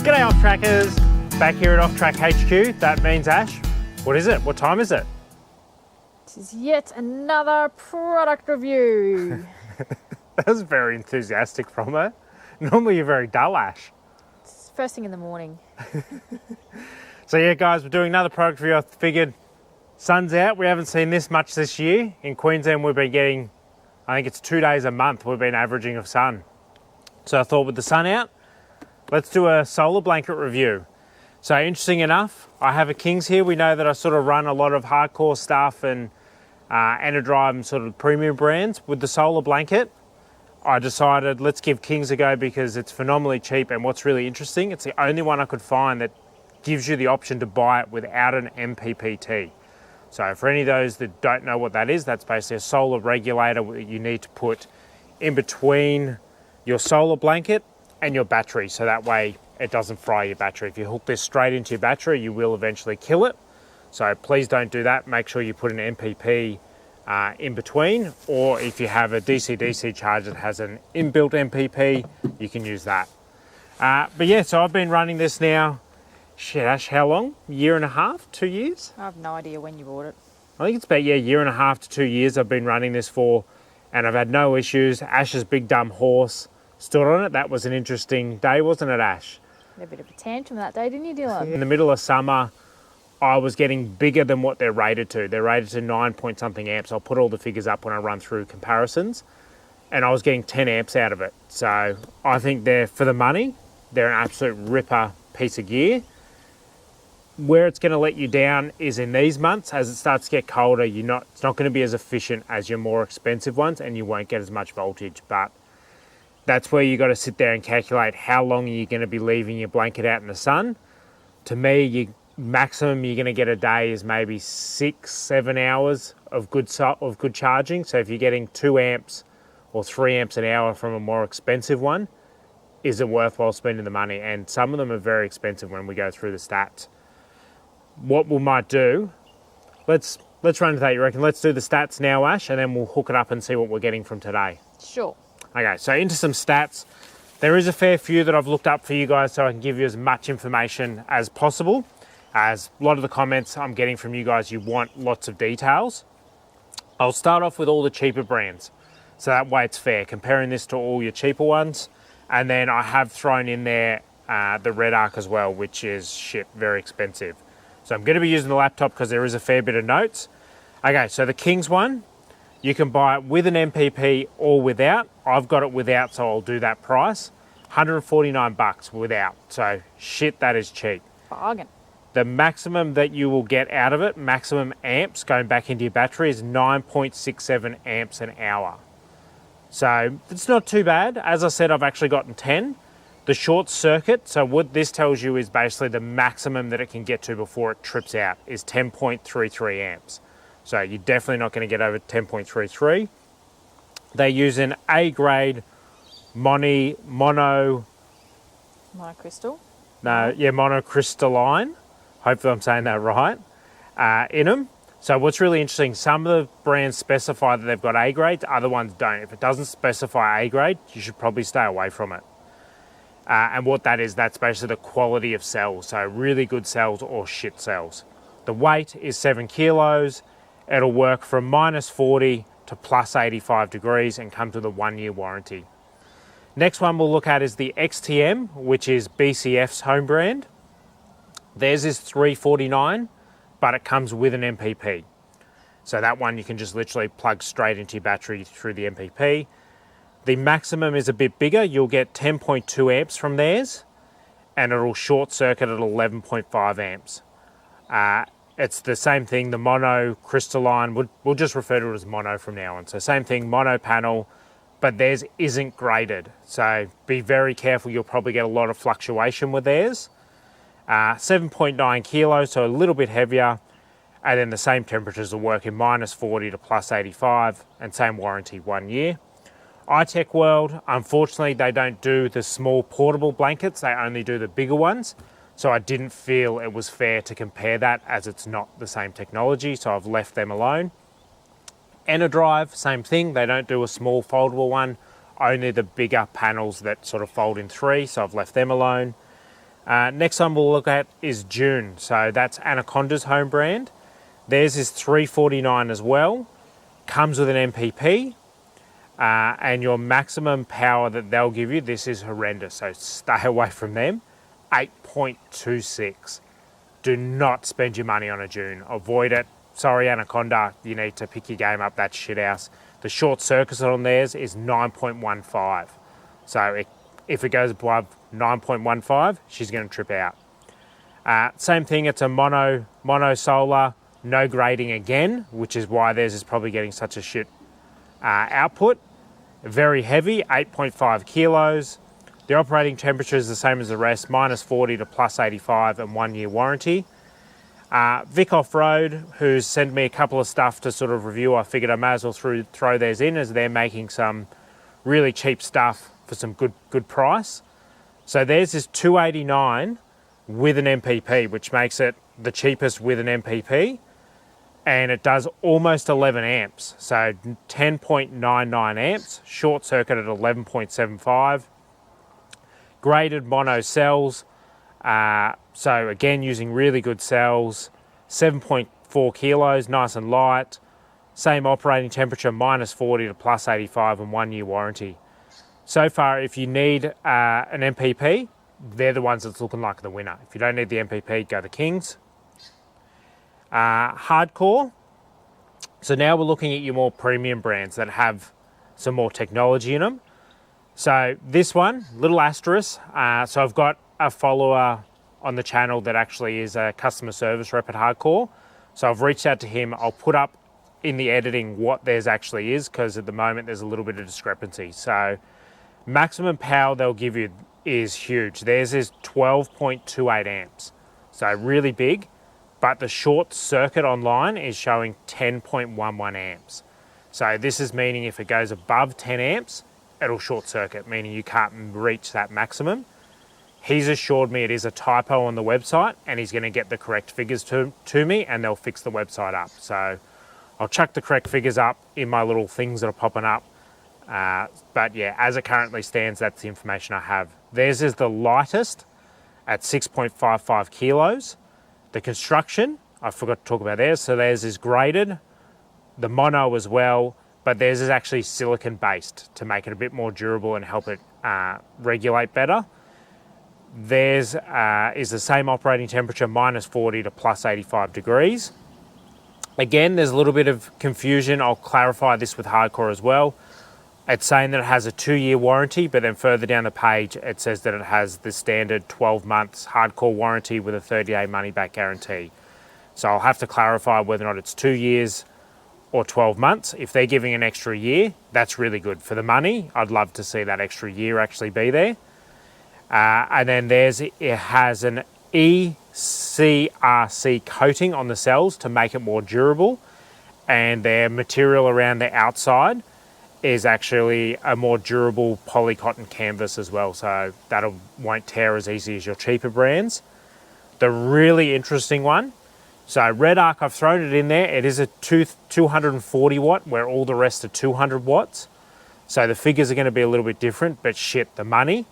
G'day Off Trackers, back here at Off Track HQ. That means Ash. What is it? What time is it? This is yet another product review. That was very enthusiastic from her. Normally you're very dull, Ash. It's first thing in the morning. So yeah guys, we're doing another product review. I figured sun's out. We haven't seen this much this year. In Queensland we've been getting, I think it's 2 days a month we've been averaging of sun. So I thought with the sun out, let's do a solar blanket review. So interesting enough, I have a Kings here. We know that I sort of run a lot of Hardkorr stuff and Enerdrive and sort of premium brands. With the solar blanket, I decided let's give Kings a go because it's phenomenally cheap, and what's really interesting, it's the only one I could find that gives you the option to buy it without an MPPT. So for any of those that don't know what that is, that's basically a solar regulator that you need to put in between your solar blanket and your battery, so that way it doesn't fry your battery. If you hook this straight into your battery, you will eventually kill it. So please don't do that. Make sure you put an MPP in between, or if you have a DC-DC charger that has an inbuilt MPP, you can use that. But yeah, so I've been running this now, shit Ash, how long? Year and a half, 2 years? I have no idea when you bought it. I think it's about, yeah, year and a half to 2 years I've been running this for, and I've had no issues. Ash's big dumb horse stood on it. That was an interesting day, wasn't it, Ash? Had a bit of a tantrum that day, didn't you, Dylan? In the middle of summer, I was getting bigger than what they're rated to. They're rated to 9 point something amps. I'll put all the figures up when I run through comparisons. And I was getting 10 amps out of it. So I think they're, for the money, they're an absolute ripper piece of gear. Where it's going to let you down is in these months. As it starts to get colder, it's not going to be as efficient as your more expensive ones, and you won't get as much voltage. But that's where you got to sit there and calculate how long are you going to be leaving your blanket out in the sun. To me, maximum you're going to get a day is maybe 6-7 hours of good charging. So if you're getting 2 amps or 3 amps an hour from a more expensive one, is it worthwhile spending the money? And some of them are very expensive when we go through the stats. What we might do, let's run to that, you reckon? Let's do the stats now, Ash, and then we'll hook it up and see what we're getting from today. Sure. Okay, so into some stats. There is a fair few that I've looked up for you guys so I can give you as much information as possible. As a lot of the comments I'm getting from you guys, you want lots of details. I'll start off with all the cheaper brands, so that way it's fair, comparing this to all your cheaper ones. And then I have thrown in there the Redarc as well, which is very expensive. So I'm going to be using the laptop because there is a fair bit of notes. Okay, so the Kings one, you can buy it with an MPP or without. I've got it without, so I'll do that price. 149 bucks without. So that is cheap. Bargain. The maximum that you will get out of it, maximum amps going back into your battery, is 9.67 amps an hour. So it's not too bad. As I said, I've actually gotten 10. The short circuit, so what this tells you is basically the maximum that it can get to before it trips out, is 10.33 amps. So you're definitely not going to get over 10.33. They use an A-grade monocrystalline. Hopefully I'm saying that right, in them. So what's really interesting, some of the brands specify that they've got A grades, other ones don't. If it doesn't specify A grade, you should probably stay away from it. And what that is, that's basically the quality of cells. So really good cells or shit cells. The weight is 7 kilos. It'll work from -40 to +85 degrees and come to the 1-year warranty. Next one we'll look at is the XTM, which is BCF's home brand. Theirs is $349, but it comes with an MPP. So that one you can just literally plug straight into your battery through the MPP. The maximum is a bit bigger. You'll get 10.2 amps from theirs, and it'll short circuit at 11.5 amps. It's the same thing, the monocrystalline, we'll just refer to it as mono from now on. So same thing, mono panel, but theirs isn't graded. So be very careful, you'll probably get a lot of fluctuation with theirs. 7.9 kilos, so a little bit heavier, and then the same temperatures will work in -40 to +85, and same warranty, 1 year. Itechworld, unfortunately, they don't do the small portable blankets, they only do the bigger ones. So I didn't feel it was fair to compare that as it's not the same technology, so I've left them alone. Enerdrive, same thing, they don't do a small foldable one, only the bigger panels that sort of fold in 3, so I've left them alone. Next one we'll look at is Dune. So that's Anaconda's home brand. Theirs is $349 as well. Comes with an MPP. And your maximum power that they'll give you, this is horrendous, so stay away from them, 8.26. Do not spend your money on a Dune. Avoid it. Sorry, Anaconda, you need to pick your game up, that shit house. The short circuit on theirs is 9.15. So if it goes above 9.15, she's going to trip out. Same thing, it's a mono solar, no grading again, which is why theirs is probably getting such a shit output. Very heavy, 8.5 kilos. The operating temperature is the same as the rest, -40 to +85 and 1 year warranty. Vic Offroad, who's sent me a couple of stuff to sort of review, I figured I may as well throw theirs in as they're making some really cheap stuff for some good price. So theirs is $289 with an MPP, which makes it the cheapest with an MPP. And it does almost 11 amps, so 10.99 amps, short circuit at 11.75, graded mono cells, so again using really good cells, 7.4 kilos, nice and light, same operating temperature, -40 to +85 and 1 year warranty. So far, if you need an MPP, they're the ones that's looking like the winner. If you don't need the MPP, go the Kings. Hardkorr. So now we're looking at your more premium brands that have some more technology in them. So this one, little asterisk. So I've got a follower on the channel that actually is a customer service rep at Hardkorr. So I've reached out to him. I'll put up in the editing what theirs actually is, because at the moment there's a little bit of discrepancy. So maximum power they'll give you is huge. Theirs is 12.28 amps. So really big. But the short circuit online is showing 10.11 amps. So this is meaning if it goes above 10 amps, it'll short circuit, meaning you can't reach that maximum. He's assured me it is a typo on the website and he's going to get the correct figures to me and they'll fix the website up. So I'll chuck the correct figures up in my little things that are popping up. But yeah, as it currently stands, that's the information I have. Theirs is the lightest at 6.55 kilos. The construction, I forgot to talk about theirs, so theirs is graded, the mono as well, but theirs is actually silicon based to make it a bit more durable and help it regulate better. Theirs is the same operating temperature, -40 to +85 degrees. Again, there's a little bit of confusion. I'll clarify this with Hardkorr as well. It's saying that it has a 2-year warranty, but then further down the page, it says that it has the standard 12 months Hardkorr warranty with a 30-day money-back guarantee. So I'll have to clarify whether or not it's 2 years or 12 months. If they're giving an extra year, that's really good. For the money, I'd love to see that extra year actually be there. And then it has an ECRC coating on the cells to make it more durable. And their material around the outside is actually a more durable polycotton canvas as well, so that won't tear as easy as your cheaper brands. The really interesting one, so Redarc, I've thrown it in there. It is a 240 watt, where all the rest are 200 watts. So the figures are going to be a little bit different, but shit, the money.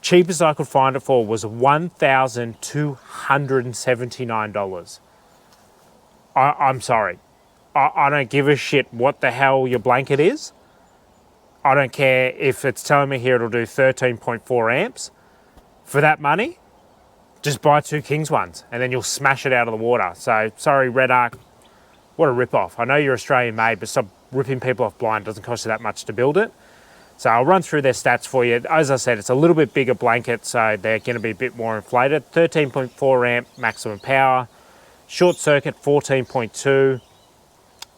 Cheapest I could find it for was $1,279. I'm sorry. I don't give a shit what the hell your blanket is. I don't care if it's telling me here it'll do 13.4 amps. For that money, just buy 2 Kings ones and then you'll smash it out of the water. So, sorry, Redarc, what a rip-off. I know you're Australian made, but stop ripping people off blind. It doesn't cost you that much to build it. So I'll run through their stats for you. As I said, it's a little bit bigger blanket, so they're going to be a bit more inflated. 13.4 amp maximum power. Short circuit, 14.2.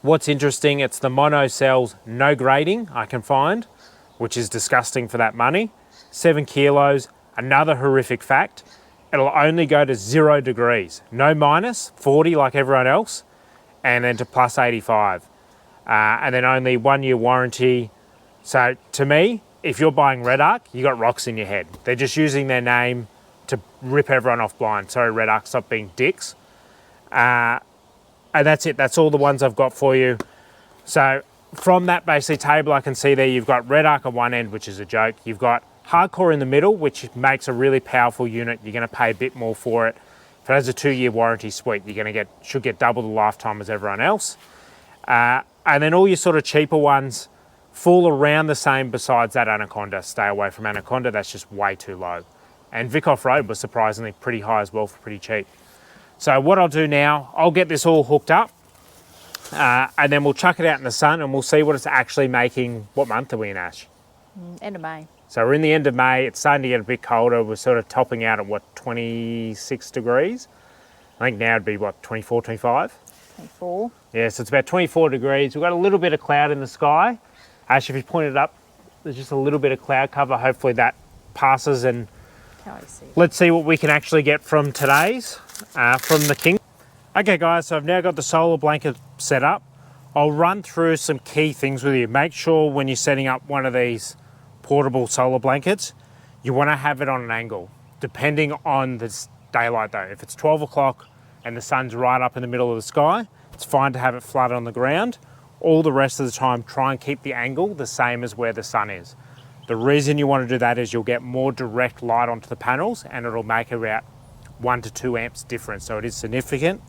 What's interesting, it's the mono cells, no grading I can find, which is disgusting for that money. 7 kilos, another horrific fact. It'll only go to 0 degrees, no minus, 40 like everyone else, and then to plus 85. And then only 1 year warranty. So to me, if you're buying Redarc, you got rocks in your head. They're just using their name to rip everyone off blind. Sorry, Redarc, stop being dicks. And that's it. That's all the ones I've got for you. So from that basically table, I can see there you've got Redarc on one end, which is a joke. You've got Hardkorr in the middle, which makes a really powerful unit. You're going to pay a bit more for it. If it has a 2-year warranty, sweet. You're going to should get double the lifetime as everyone else. And then all your sort of cheaper ones fall around the same besides that Anaconda. Stay away from Anaconda, that's just way too low. And Vic Offroad was surprisingly pretty high as well for pretty cheap. So what I'll do now, I'll get this all hooked up and then we'll chuck it out in the sun and we'll see what it's actually making. What month are we in, Ash? End of May. So we're in the end of May, it's starting to get a bit colder. We're sort of topping out at what, 26 degrees? I think now it'd be what, 24, 25? 24. Yeah, so it's about 24 degrees. We've got a little bit of cloud in the sky. Ash, if you point it up, there's just a little bit of cloud cover. Hopefully that passes and Can't really see. let's see what we can actually get from today's, from the King. Okay guys, so I've now got the solar blanket set up. I'll run through some key things with you. Make sure when you're setting up one of these portable solar blankets, you want to have it on an angle, depending on the daylight though. If it's 12 o'clock and the sun's right up in the middle of the sky, it's fine to have it flat on the ground. All the rest of the time, try and keep the angle the same as where the sun is. The reason you want to do that is you'll get more direct light onto the panels and it'll make about 1 to 2 amps difference, so it is significant.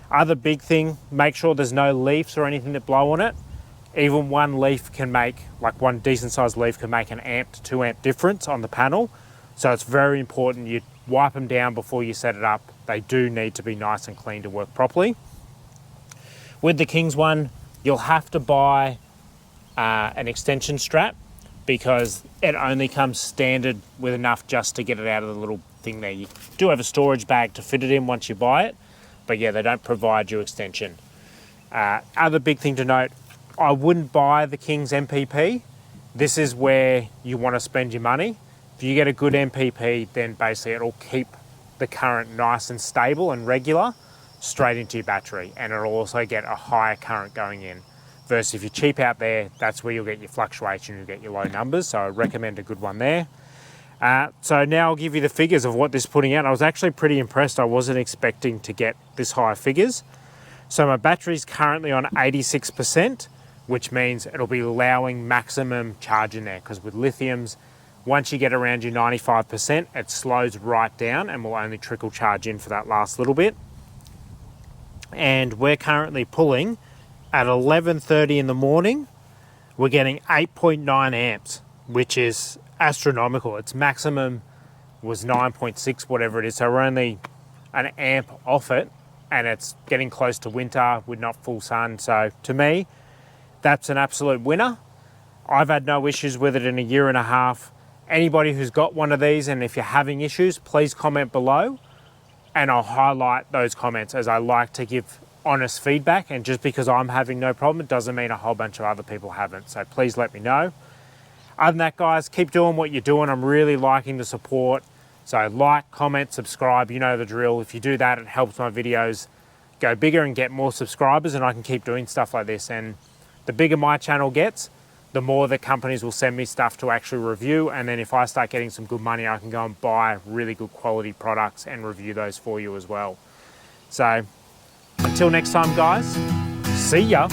Other big thing, make sure there's no leaves or anything that blow on it. Even one leaf can make, like one decent sized leaf can make an amp to 2 amp difference on the panel. So it's very important you wipe them down before you set it up. They do need to be nice and clean to work properly. With the King's one, you'll have to buy an extension strap because it only comes standard with enough just to get it out of the little thing there. You do have a storage bag to fit it in once you buy it, but yeah, they don't provide you extension. Other big thing to note, I wouldn't buy the King's MPP. This is where you want to spend your money. If you get a good MPP, then basically it'll keep the current nice and stable and regular straight into your battery, and it'll also get a higher current going in. Versus if you're cheap out there, that's where you'll get your fluctuation, you'll get your low numbers, so I recommend a good one there. So now I'll give you the figures of what this is putting out. I was actually pretty impressed. I wasn't expecting to get this high figures. So my battery's currently on 86%, which means it'll be allowing maximum charge in there, because with lithiums, once you get around your 95%, it slows right down and will only trickle charge in for that last little bit. And we're currently pulling at 11:30 in the morning. We're getting 8.9 amps, which is astronomical. Its maximum was 9.6, whatever it is. So we're only an amp off it, and it's getting close to winter with not full sun. So to me, that's an absolute winner. I've had no issues with it in a year and a half. Anybody who's got one of these, and if you're having issues, please comment below and I'll highlight those comments, as I like to give honest feedback, and just because I'm having no problem, it doesn't mean a whole bunch of other people haven't. So please let me know. Other than that, guys, keep doing what you're doing. I'm really liking the support. So like, comment, subscribe, you know the drill. If you do that, it helps my videos go bigger and get more subscribers, and I can keep doing stuff like this. And the bigger my channel gets, the more the companies will send me stuff to actually review. And then if I start getting some good money, I can go and buy really good quality products and review those for you as well. So until next time, guys, see ya.